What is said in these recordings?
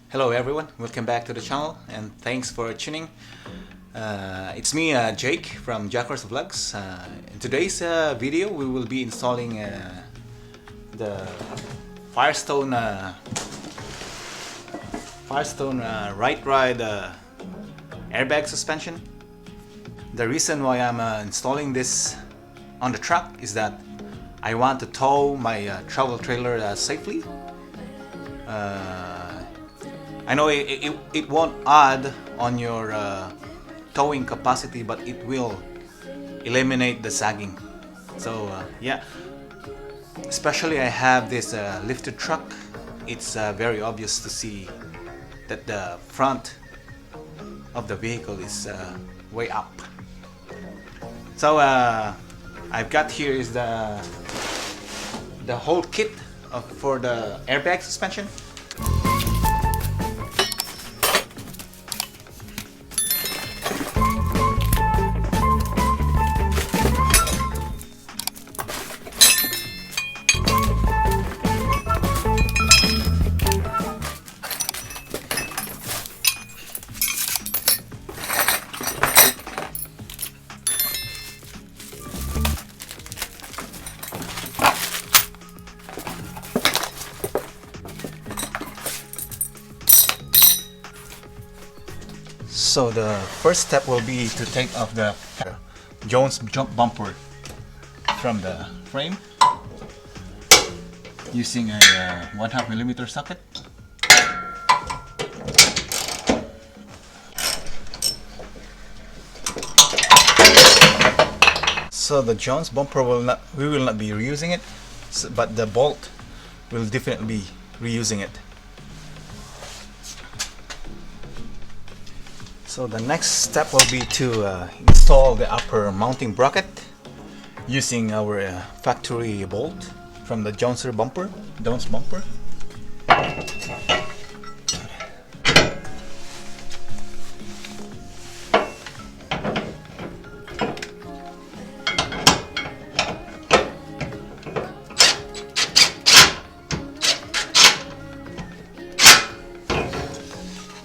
Hello everyone, welcome back to the channel and thanks for tuning. It's me Jake from Jhacors Vlogs. In today's video we will be installing the Firestone Rite airbag suspension. The reason why I'm installing this on the truck is that I want to tow my travel trailer safely. I know it won't add on your towing capacity, but it will eliminate the sagging. So yeah, especially I have this lifted truck. It's very obvious to see that the front of the vehicle is way up. So I've got here is the whole kit for the airbag suspension. So the first step will be to take off the Jones jump bumper from the frame using a 1/2mm socket. So the Jones bumper we will not be reusing it, but the bolt will definitely be reusing it. So the next step will be to install the upper mounting bracket using our factory bolt from the Jones bumper.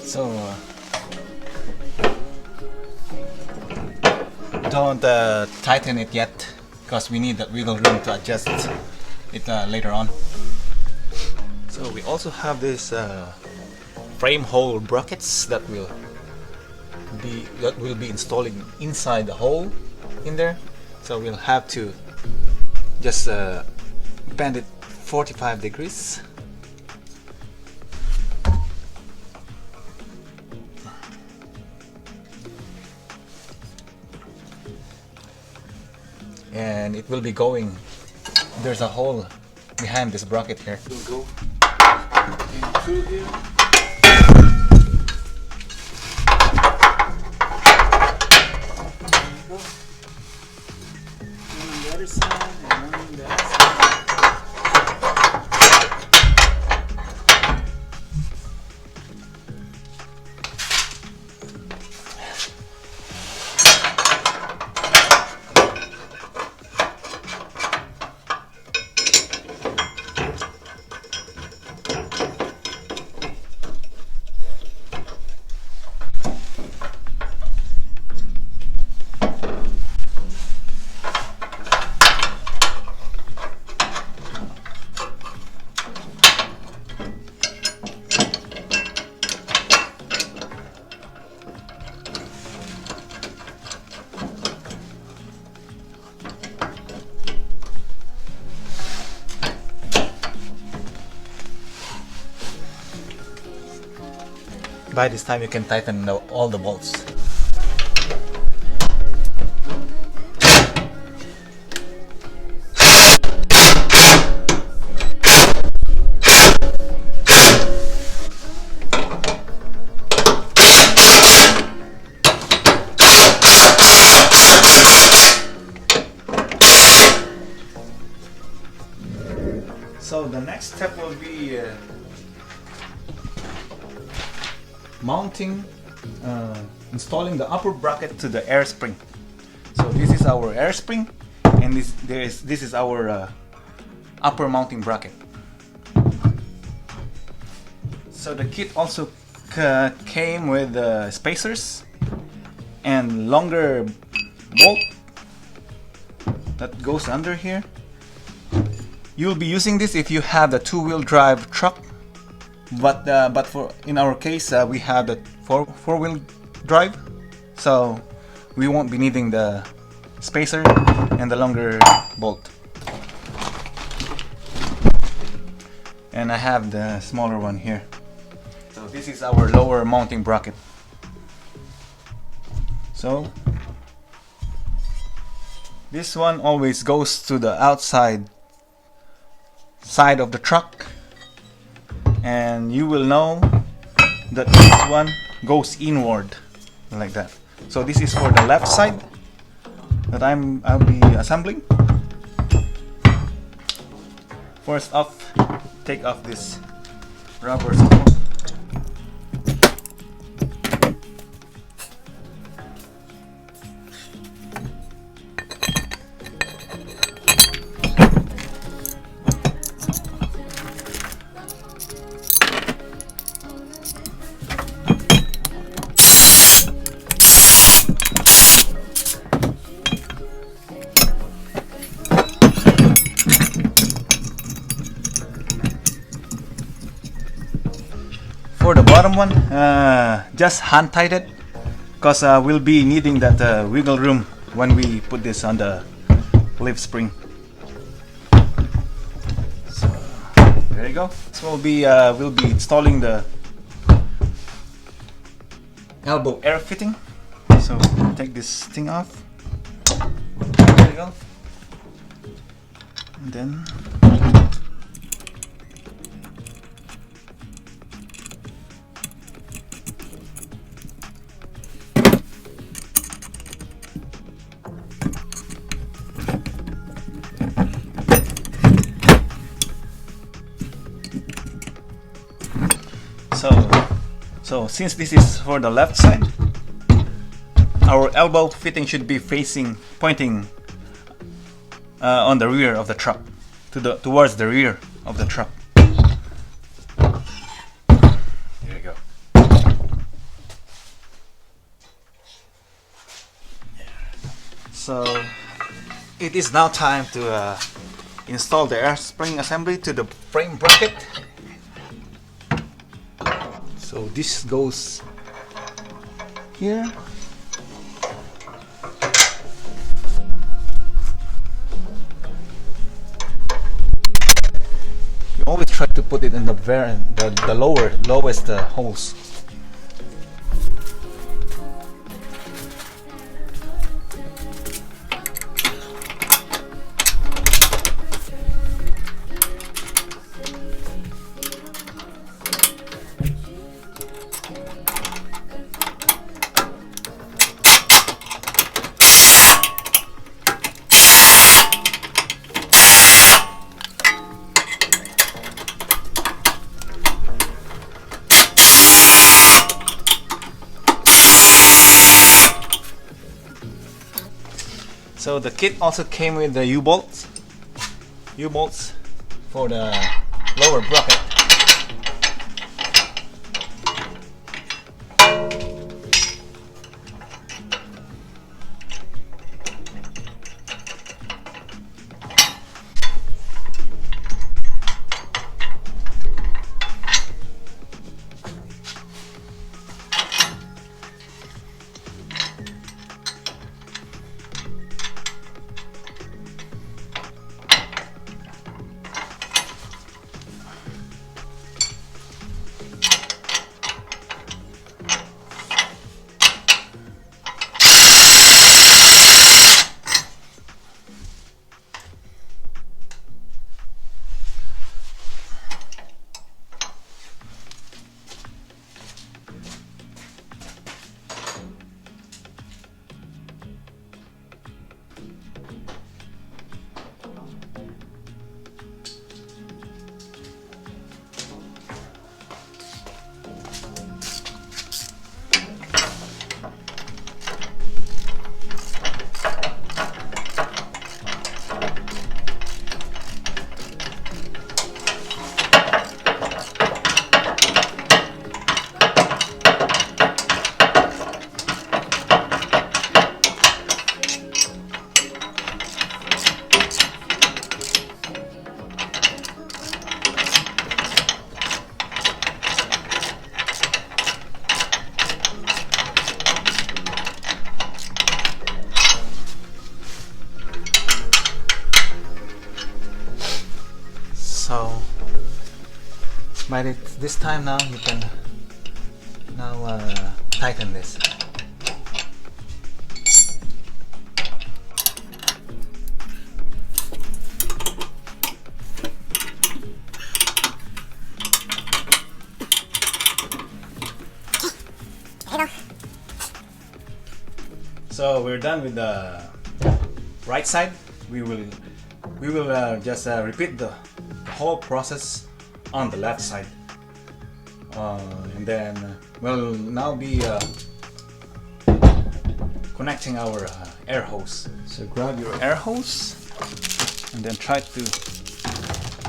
So don't tighten it yet because we need that wiggle room to adjust it later on. So we also have this frame hole brackets that will be installing inside the hole in there. So we'll have to just bend it 45 degrees. And it will be going, there's a hole behind this bracket here. We'll go through here. There you go. One on the other side and one on the other side. By this time you can tighten all the bolts. So the next step will be mounting, installing the upper bracket to the air spring. So this is our air spring, and this is our upper mounting bracket. So the kit also came with spacers and longer bolt that goes under here. You'll be using this if you have the two-wheel drive truck, but for in our case we have the four-wheel drive, so we won't be needing the spacer and the longer bolt. And I have the smaller one here. So this is our lower mounting bracket. So this one always goes to the outside side of the truck, and you will know that this one goes inward like that. So this is for the left side that I'll be assembling. First off, take off this rubber support. For the bottom one, just hand tight it, because we'll be needing that wiggle room when we put this on the leaf spring. So there you go. So we'll be installing the elbow air fitting. So take this thing off. There you go. And then So since this is for the left side, our elbow fitting should be pointing on the rear of the truck, towards the rear of the truck. There you go. So it is now time to install the air spring assembly to the frame bracket. So this goes here. You always try to put it in the lowest holes. So the kit also came with the U-bolts for the lower bracket. Alright, it's this time now. You can now tighten this. So we're done with the right side. We will just repeat the whole process on the left side, and then we'll now be connecting our air hose. So grab your air hose and then try to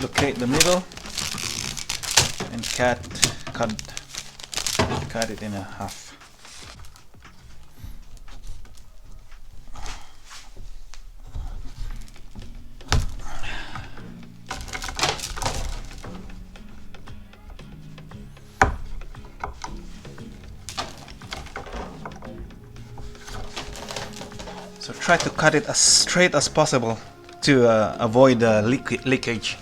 locate the middle and cut it in half. So try to cut it as straight as possible to avoid leakage.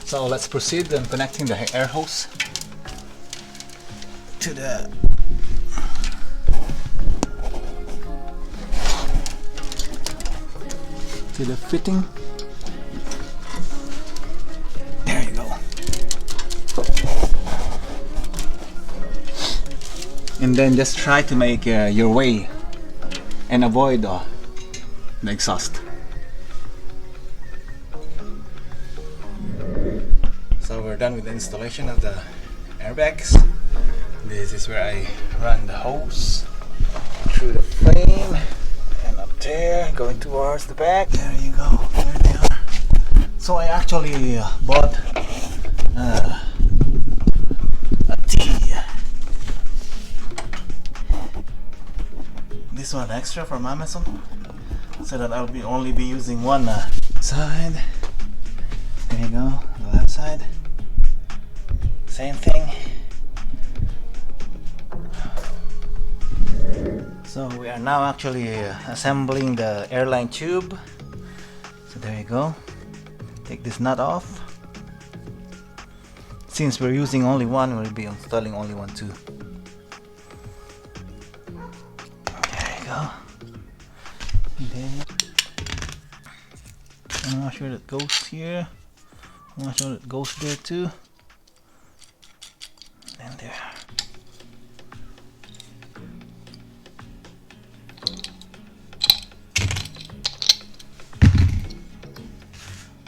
So let's proceed in connecting the air hose to the fitting. There you go. And then just try to make your way and avoid the exhaust. So we're done with the installation of the airbags. This is where I run the hose through the frame and up there, going towards the back. There you go, there they are. So I actually bought a T. This one extra from Amazon, so that I'll only be using one side. There you go, the left side. Same thing. So we are now actually assembling the airline tube. So there you go. Take this nut off. Since we're using only one, we'll be installing only one too. And then I'm not sure that goes here. I'm not sure that goes there too. And there.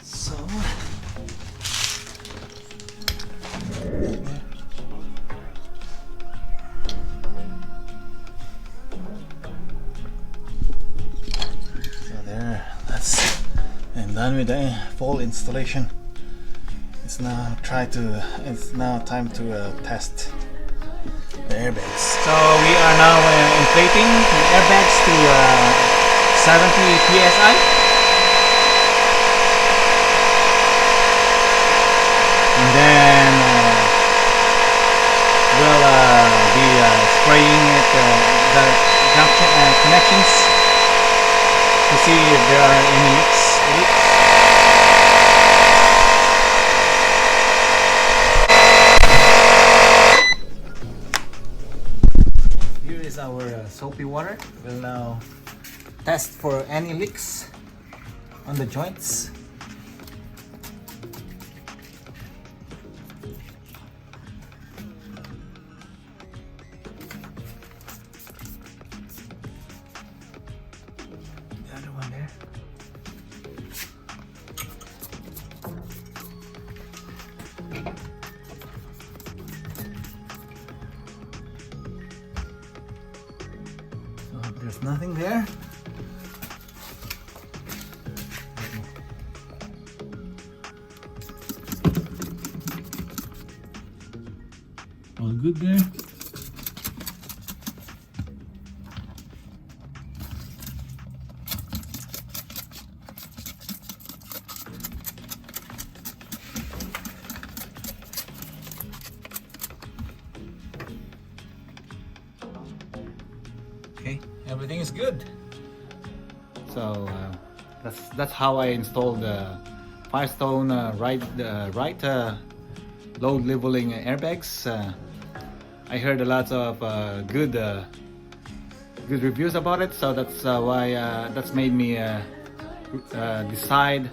So done with the full installation. It's now time to test the airbags. So we are now inflating the airbags to 70 psi. And then we'll be spraying it, the junction connections, to see if there are any leaks. Here is our soapy water. We'll now test for any leaks on the joints. The other one there. There's nothing there. All good there. Okay, everything is good. So that's how I installed the Firestone Rite low leveling airbags. I heard a lot of good reviews about it, so that's why that's made me decide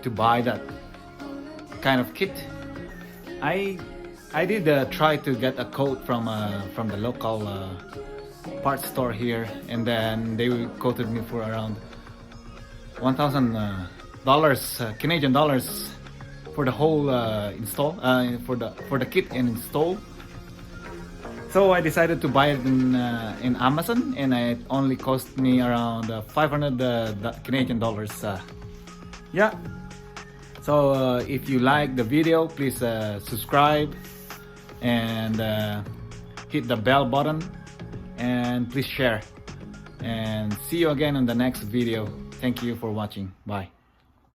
to buy that kind of kit. I did try to get a quote from the local parts store here, and then they quoted me for around $1,000 Canadian dollars for the whole install, for the kit and install. So I decided to buy it in Amazon, and it only cost me around 500 Canadian dollars. Yeah. So if you like the video, please subscribe and hit the bell button, and please share. And see you again in the next video. Thank you for watching. Bye.